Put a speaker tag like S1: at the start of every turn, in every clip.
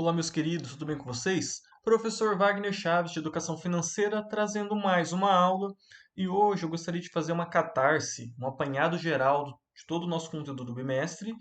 S1: Olá, meus queridos, tudo bem com vocês? Professor Wagner Chaves, de Educação Financeira, trazendo mais uma aula. E hoje eu gostaria de fazer uma catarse, um apanhado geral de todo o nosso conteúdo do bimestre,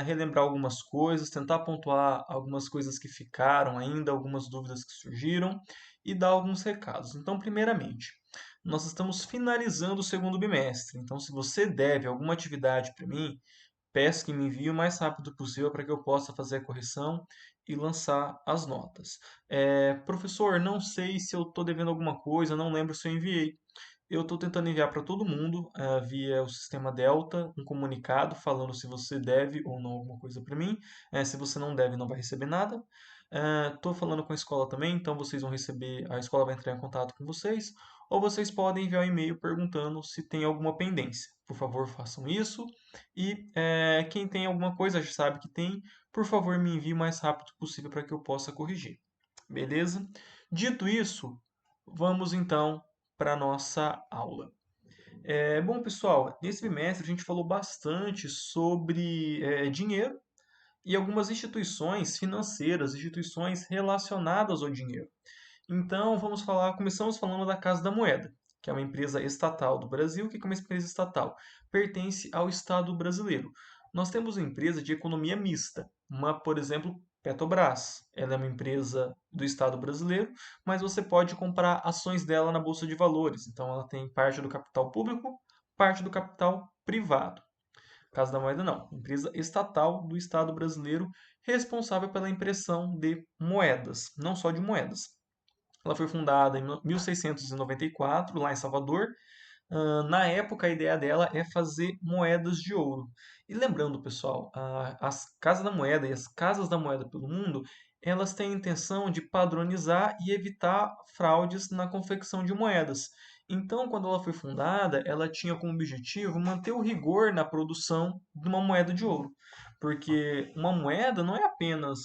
S1: relembrar algumas coisas, tentar pontuar algumas coisas que ficaram ainda, algumas dúvidas que surgiram e dar alguns recados. Então, primeiramente, nós estamos finalizando o segundo bimestre. Então, se você deve alguma atividade para mim, peço que me envie o mais rápido possível para que eu possa fazer a correção e lançar as notas. Professor, não sei se eu estou devendo alguma coisa, não lembro se eu enviei. Eu estou tentando enviar para todo mundo, via o sistema Delta, um comunicado falando se você deve ou não alguma coisa para mim. Se você não deve, não vai receber nada. Estou falando com a escola também, então vocês vão receber, a escola vai entrar em contato com vocês, ou vocês podem enviar um e-mail perguntando se tem alguma pendência. Por favor, façam isso. E quem tem alguma coisa, já sabe que tem, por favor, me envie o mais rápido possível para que eu possa corrigir. Beleza? Dito isso, vamos então para a nossa aula. Bom, pessoal, nesse bimestre a gente falou bastante sobre dinheiro e algumas instituições financeiras, instituições relacionadas ao dinheiro. Então, começamos falando da Casa da Moeda, que é uma empresa estatal do Brasil. O que é uma empresa estatal? Pertence ao Estado brasileiro. Nós temos uma empresa de economia mista, por exemplo, Petrobras. Ela é uma empresa do Estado brasileiro, mas você pode comprar ações dela na Bolsa de Valores. Então, ela tem parte do capital público, parte do capital privado. Casa da Moeda não, empresa estatal do Estado brasileiro responsável pela impressão de moedas, não só de moedas. Ela foi fundada em 1694, lá em Salvador. Na época, a ideia dela é fazer moedas de ouro. E lembrando, pessoal, as casas da moeda e as casas da moeda pelo mundo, elas têm a intenção de padronizar e evitar fraudes na confecção de moedas. Então, quando ela foi fundada, ela tinha como objetivo manter o rigor na produção de uma moeda de ouro. Porque uma moeda não é apenas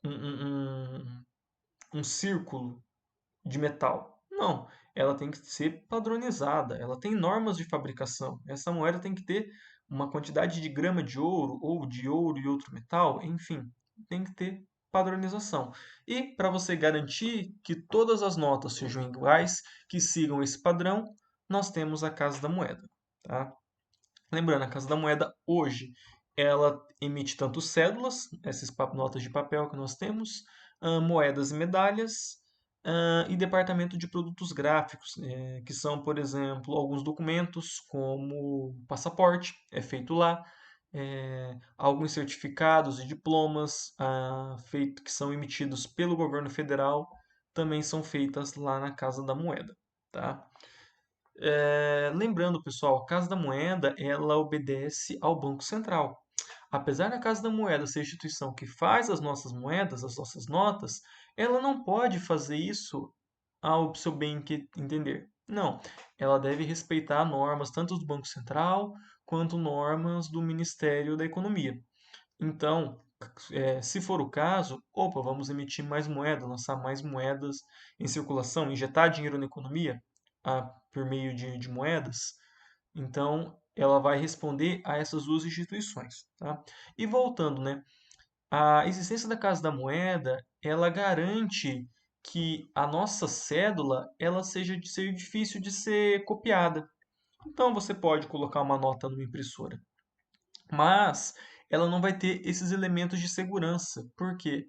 S1: um, um, um um círculo de metal. Não, ela tem que ser padronizada, ela tem normas de fabricação. Essa moeda tem que ter uma quantidade de grama de ouro ou de ouro e outro metal, enfim, tem que ter padronização. E para você garantir que todas as notas sejam iguais, que sigam esse padrão, nós temos a Casa da Moeda, tá? Lembrando, a Casa da Moeda hoje ela emite tanto cédulas, essas notas de papel que nós temos, moedas e medalhas, e departamento de produtos gráficos, que são, por exemplo, alguns documentos, como passaporte, é feito lá, alguns certificados e diplomas que são emitidos pelo governo federal, também são feitas lá na Casa da Moeda. Tá? Lembrando, pessoal, a Casa da Moeda ela obedece ao Banco Central. Apesar da Casa da Moeda ser a instituição que faz as nossas moedas, as nossas notas, ela não pode fazer isso ao seu bem entender. Não, ela deve respeitar normas tanto do Banco Central quanto normas do Ministério da Economia. Então, se for o caso, opa, vamos emitir mais moedas, lançar mais moedas em circulação, injetar dinheiro na economia por meio de moedas. Então, ela vai responder a essas duas instituições. Tá? E voltando, né? A existência da Casa da Moeda, ela garante que a nossa cédula ela seja difícil de ser copiada. Então, você pode colocar uma nota numa impressora, mas ela não vai ter esses elementos de segurança, porque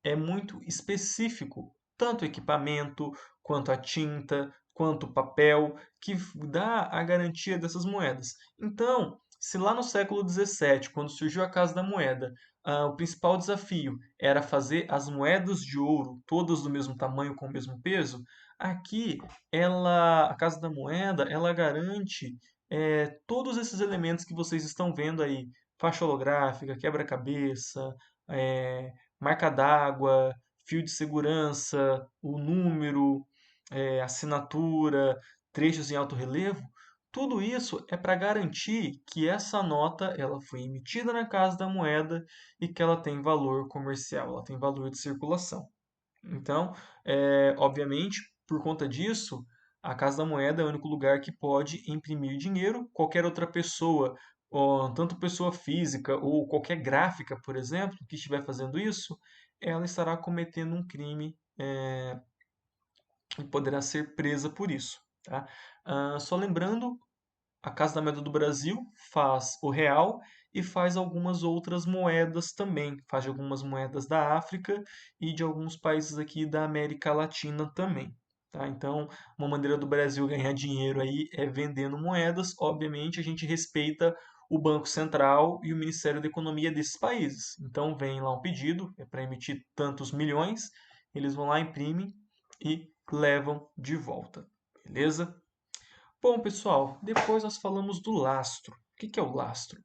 S1: é muito específico, tanto o equipamento, quanto a tinta, quanto o papel, que dá a garantia dessas moedas. Então, se lá no século XVII, quando surgiu a Casa da Moeda, o principal desafio era fazer as moedas de ouro todas do mesmo tamanho, com o mesmo peso, aqui a Casa da Moeda, ela garante todos esses elementos que vocês estão vendo aí, faixa holográfica, quebra-cabeça, marca d'água, fio de segurança, o número, assinatura, trechos em alto relevo, tudo isso é para garantir que essa nota ela foi emitida na Casa da Moeda e que ela tem valor comercial, ela tem valor de circulação. Então, obviamente, por conta disso, a Casa da Moeda é o único lugar que pode imprimir dinheiro. Qualquer outra pessoa ó, tanto pessoa física ou qualquer gráfica, por exemplo, que estiver fazendo isso, ela estará cometendo um crime e poderá ser presa por isso, tá? Só lembrando, a Casa da Moeda do Brasil faz o real e faz algumas outras moedas também. Faz de algumas moedas da África e de alguns países aqui da América Latina também. Tá? Então, uma maneira do Brasil ganhar dinheiro aí é vendendo moedas. Obviamente, a gente respeita o Banco Central e o Ministério da Economia desses países. Então, vem lá um pedido, é para emitir tantos milhões, eles vão lá, imprimem e levam de volta. Beleza? Bom, pessoal, depois nós falamos do lastro. O que é o lastro?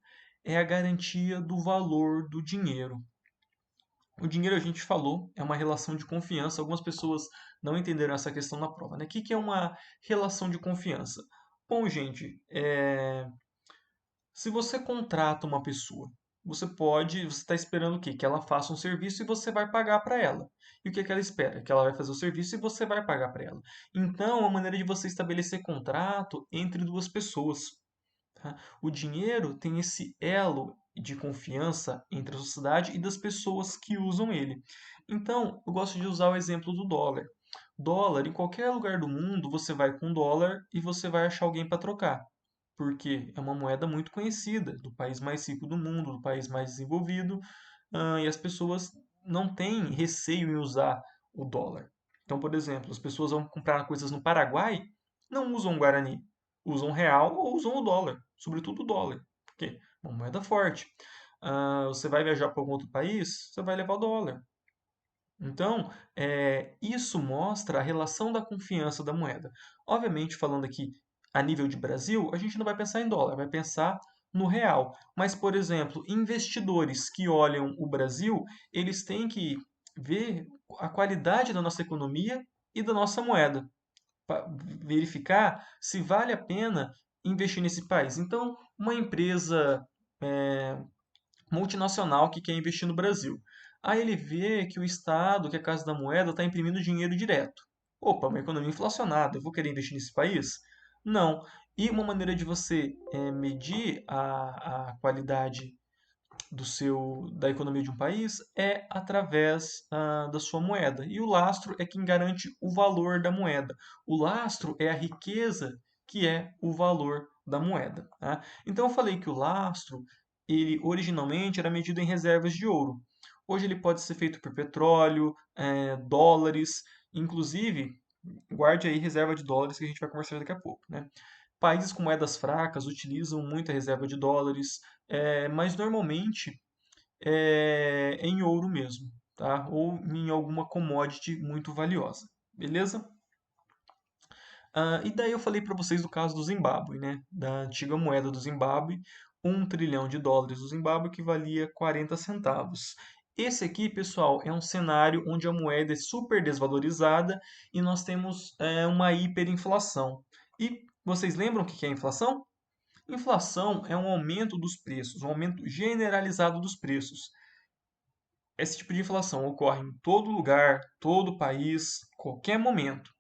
S1: É a garantia do valor do dinheiro. O dinheiro, a gente falou, é uma relação de confiança. Algumas pessoas não entenderam essa questão na prova, né? O que é uma relação de confiança? Bom, gente, se você contrata uma pessoa, você está esperando o quê? Que ela faça um serviço e você vai pagar para ela. E o que que ela espera? Que ela vai fazer o serviço e você vai pagar para ela. Então, é uma maneira de você estabelecer contrato entre duas pessoas. Tá? O dinheiro tem esse elo de confiança entre a sociedade e das pessoas que usam ele. Então, eu gosto de usar o exemplo do dólar. Dólar, em qualquer lugar do mundo, você vai com dólar e você vai achar alguém para trocar. Porque é uma moeda muito conhecida, do país mais rico do mundo, do país mais desenvolvido, e as pessoas não têm receio em usar o dólar. Então, por exemplo, as pessoas vão comprar coisas no Paraguai, não usam o Guarani, usam o real ou usam o dólar, sobretudo o dólar, porque é uma moeda forte. Você vai viajar para algum outro país, você vai levar o dólar. Então, isso mostra a relação da confiança da moeda. Obviamente, falando aqui a nível de Brasil, a gente não vai pensar em dólar, vai pensar no real. Mas, por exemplo, investidores que olham o Brasil, eles têm que ver a qualidade da nossa economia e da nossa moeda, para verificar se vale a pena investir nesse país. Então, uma empresa multinacional que quer investir no Brasil. Aí ele vê que o Estado, que é a Casa da Moeda, está imprimindo dinheiro direto. Opa, uma economia inflacionada, eu vou querer investir nesse país? Não. E uma maneira de você medir a qualidade da economia de um país é através da sua moeda. E o lastro é quem garante o valor da moeda. O lastro é a riqueza que é o valor da moeda. Tá? Então eu falei que o lastro, ele originalmente era medido em reservas de ouro. Hoje ele pode ser feito por petróleo, dólares, inclusive, guarde aí reserva de dólares que a gente vai conversar daqui a pouco, né? Países com moedas fracas utilizam muita reserva de dólares, mas normalmente é em ouro mesmo, tá? Ou em alguma commodity muito valiosa, beleza? E daí eu falei para vocês do caso do Zimbábue, né? Da antiga moeda do Zimbábue, 1 trilhão de dólares do Zimbábue que valia 40 centavos. Esse aqui, pessoal, é um cenário onde a moeda é super desvalorizada e nós temos uma hiperinflação. E vocês lembram o que é inflação? Inflação é um aumento dos preços, um aumento generalizado dos preços. Esse tipo de inflação ocorre em todo lugar, todo país, qualquer momento.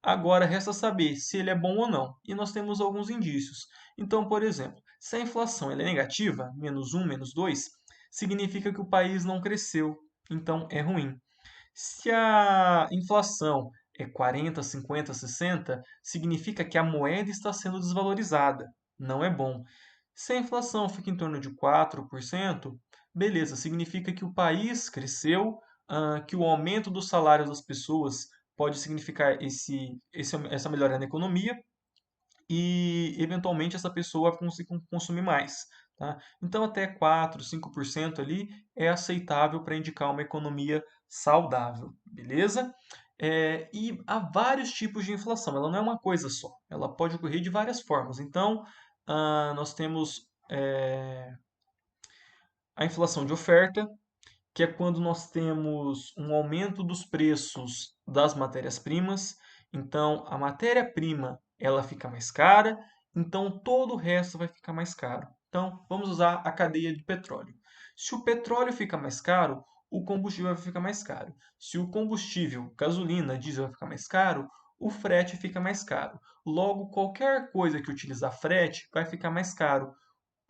S1: Agora resta saber se ele é bom ou não, e nós temos alguns indícios. Então, por exemplo, se a inflação ela é negativa, -1, -2, significa que o país não cresceu, então é ruim. Se a inflação é 40, 50, 60, significa que a moeda está sendo desvalorizada, não é bom. Se a inflação fica em torno de 4%, beleza, significa que o país cresceu, que o aumento dos salários das pessoas pode significar essa melhora na economia e, eventualmente, essa pessoa vai conseguir consumir mais. Tá? Então, até 4, 5% ali é aceitável para indicar uma economia saudável, beleza? E há vários tipos de inflação, ela não é uma coisa só, ela pode ocorrer de várias formas. Então, nós temos a inflação de oferta, que é quando nós temos um aumento dos preços das matérias-primas. Então, a matéria-prima ela fica mais cara, então todo o resto vai ficar mais caro. Então, vamos usar a cadeia de petróleo. Se o petróleo fica mais caro, o combustível vai ficar mais caro. Se o combustível, gasolina, diesel vai ficar mais caro, o frete fica mais caro. Logo, qualquer coisa que utilizar frete vai ficar mais caro.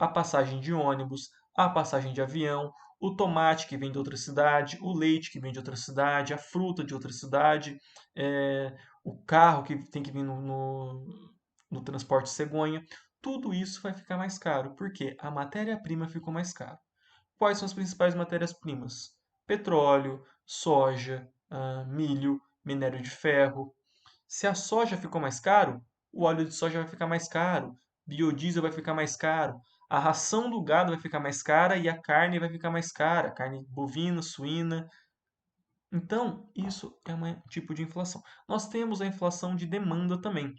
S1: a passagem de ônibus, a passagem de avião, o tomate que vem de outra cidade, o leite que vem de outra cidade, a fruta de outra cidade, o carro que tem que vir no transporte cegonha. Tudo isso vai ficar mais caro, porque a matéria-prima ficou mais cara. Quais são as principais matérias-primas? Petróleo, soja, milho, minério de ferro. Se a soja ficou mais caro, o óleo de soja vai ficar mais caro, biodiesel vai ficar mais caro, a ração do gado vai ficar mais cara e a carne vai ficar mais cara, carne bovina, suína. Então, isso é um tipo de inflação. Nós temos a inflação de demanda também,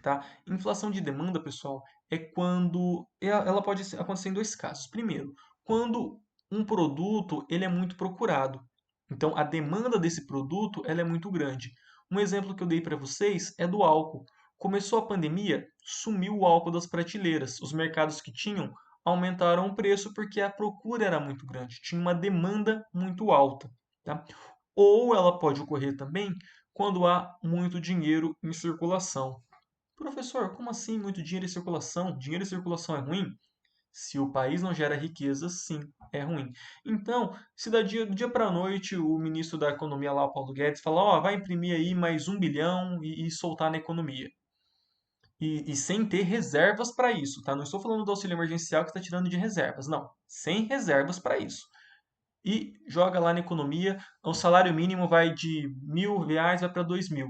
S1: tá? Inflação de demanda, pessoal, é quando ela pode acontecer em dois casos. Primeiro, quando um produto ele é muito procurado. Então, a demanda desse produto ela é muito grande. Um exemplo que eu dei para vocês é do álcool. Começou a pandemia, sumiu o álcool das prateleiras. Os mercados que tinham aumentaram o preço porque a procura era muito grande, tinha uma demanda muito alta, tá? Ou ela pode ocorrer também quando há muito dinheiro em circulação. Professor, como assim muito dinheiro em circulação? Dinheiro em circulação é ruim? Se o país não gera riqueza, sim, é ruim. Então, se do dia para a noite o ministro da Economia lá, o Paulo Guedes, fala, ó, vai imprimir aí mais 1 bilhão e soltar na economia. E sem ter reservas para isso, tá? Não estou falando do auxílio emergencial que está tirando de reservas, não. Sem reservas para isso. E joga lá na economia, o salário mínimo vai de R$ 1.000, vai para 2.000.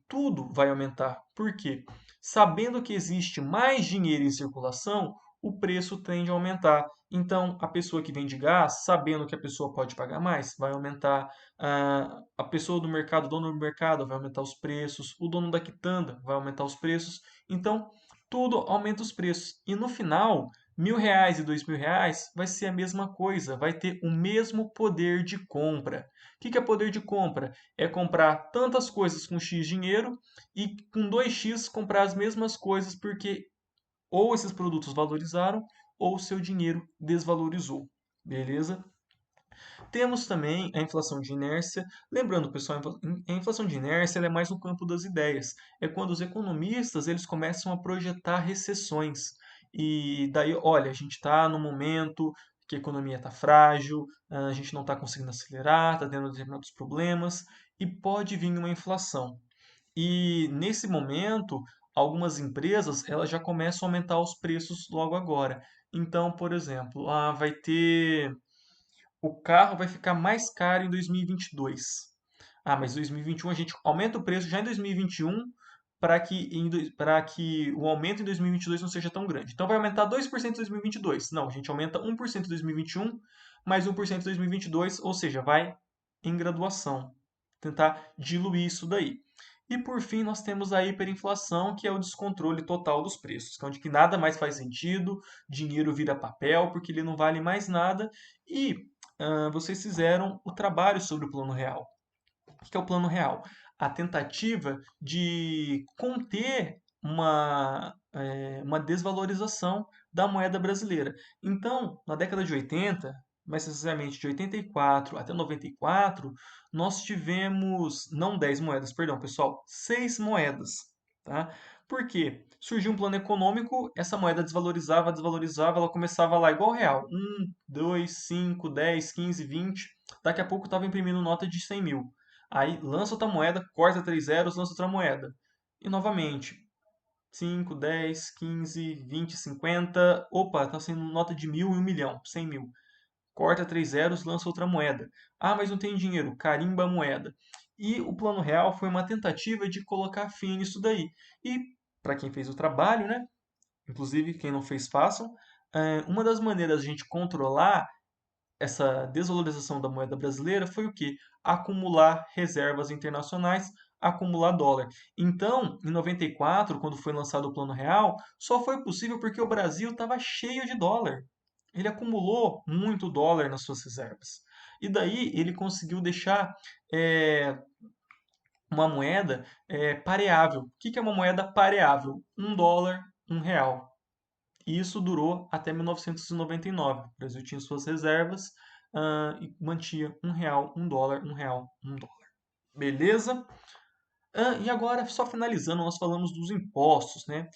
S1: Tudo vai aumentar. Por quê? Sabendo que existe mais dinheiro em circulação, o preço tende a aumentar. Então, a pessoa que vende gás, sabendo que a pessoa pode pagar mais, vai aumentar. A pessoa do mercado, o dono do mercado, vai aumentar os preços. O dono da quitanda vai aumentar os preços. Então, tudo aumenta os preços. E no final, R$ 1.000 e R$ 2.000 vai ser a mesma coisa, vai ter o mesmo poder de compra. O que é poder de compra? É comprar tantas coisas com X dinheiro e com 2x comprar as mesmas coisas porque ou esses produtos valorizaram ou o seu dinheiro desvalorizou. Beleza? Temos também a inflação de inércia. Lembrando, pessoal, a inflação de inércia ela é mais no campo das ideias. É quando os economistas eles começam a projetar recessões. E daí, olha, a gente está no momento que a economia está frágil, a gente não está conseguindo acelerar, está tendo determinados problemas e pode vir uma inflação. E nesse momento, algumas empresas elas já começam a aumentar os preços logo agora. Então, por exemplo, vai ter o carro vai ficar mais caro em 2022. Mas em 2021 a gente aumenta o preço já em 2021 para que o aumento em 2022 não seja tão grande. Então vai aumentar 2% em 2022. Não, a gente aumenta 1% em 2021, mais 1% em 2022, ou seja, vai em graduação. Tentar diluir isso daí. E por fim, nós temos a hiperinflação, que é o descontrole total dos preços, que é onde que nada mais faz sentido, dinheiro vira papel porque ele não vale mais nada e vocês fizeram o trabalho sobre o plano real. O que é o plano real? A tentativa de conter uma desvalorização da moeda brasileira. Então, na década de 80, mais precisamente de 84 até 94, nós tivemos, não 10 moedas, perdão, pessoal, 6 moedas. Tá? Por quê? Surgiu um plano econômico, essa moeda desvalorizava, desvalorizava, ela começava lá igual real. 2, 5, 10, 15, 20. Daqui a pouco estava imprimindo nota de 100 mil. Aí lança outra moeda, corta 3 zeros, lança outra moeda. E novamente, 5, 10, 15, 20, 50. Opa, está sendo nota de 1.000 e 1 milhão, 100 mil. Corta 3 zeros, lança outra moeda. Mas não tem dinheiro, carimba a moeda. E o plano real foi uma tentativa de colocar fim nisso daí. E para quem fez o trabalho, né? Inclusive quem não fez, façam. Uma das maneiras de a gente controlar essa desvalorização da moeda brasileira foi o quê? Acumular reservas internacionais, acumular dólar. Então, em 94, quando foi lançado o Plano Real, só foi possível porque o Brasil estava cheio de dólar. Ele acumulou muito dólar nas suas reservas. E daí ele conseguiu deixar uma moeda pareável. O que é uma moeda pareável? $1, R$ 1. E isso durou até 1999. O Brasil tinha suas reservas e mantinha R$ 1, $1, R$ 1, $1. Beleza? E agora, só finalizando, nós falamos dos impostos, né?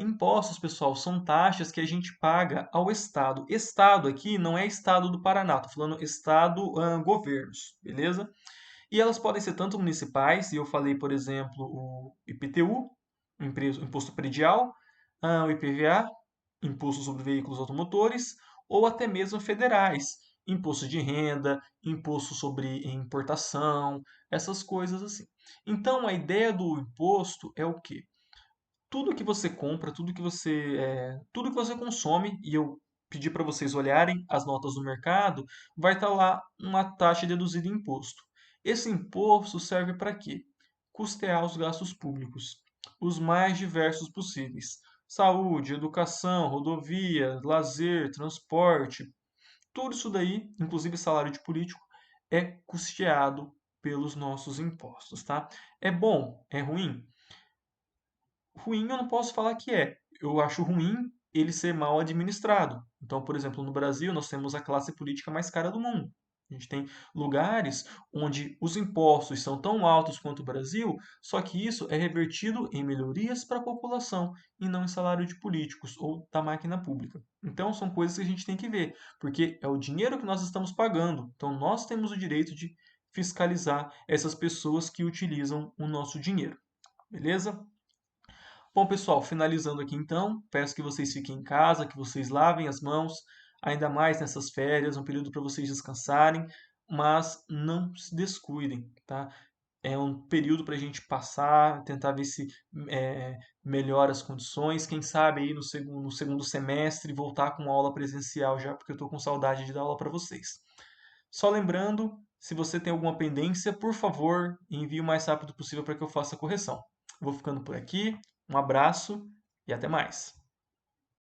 S1: Impostos, pessoal, são taxas que a gente paga ao Estado. Estado aqui não é Estado do Paraná, estou falando Estado, governos, beleza? E elas podem ser tanto municipais, e eu falei, por exemplo, o IPTU, Imposto Predial, o IPVA, Imposto sobre Veículos Automotores, ou até mesmo federais, imposto de renda, imposto sobre importação, essas coisas assim. Então, a ideia do imposto é o quê? Tudo que você compra, tudo que você consome, e eu pedi para vocês olharem as notas do mercado, vai estar lá uma taxa deduzida de imposto. Esse imposto serve para quê? Custear os gastos públicos, os mais diversos possíveis. Saúde, educação, rodovia, lazer, transporte, tudo isso daí, inclusive salário de político, é custeado pelos nossos impostos, tá? É bom? É ruim? Ruim eu não posso falar que é. Eu acho ruim ele ser mal administrado. Então, por exemplo, no Brasil nós temos a classe política mais cara do mundo. A gente tem lugares onde os impostos são tão altos quanto o Brasil, só que isso é revertido em melhorias para a população e não em salário de políticos ou da máquina pública. Então, são coisas que a gente tem que ver, porque é o dinheiro que nós estamos pagando. Então, nós temos o direito de fiscalizar essas pessoas que utilizam o nosso dinheiro. Beleza? Bom, pessoal, finalizando aqui então, peço que vocês fiquem em casa, que vocês lavem as mãos, ainda mais nessas férias, um período para vocês descansarem, mas não se descuidem, tá? É um período para a gente passar, tentar ver se melhora as condições, quem sabe aí no segundo semestre voltar com aula presencial já, porque eu estou com saudade de dar aula para vocês. Só lembrando, se você tem alguma pendência, por favor, envie o mais rápido possível para que eu faça a correção. Vou ficando por aqui, um abraço e até mais.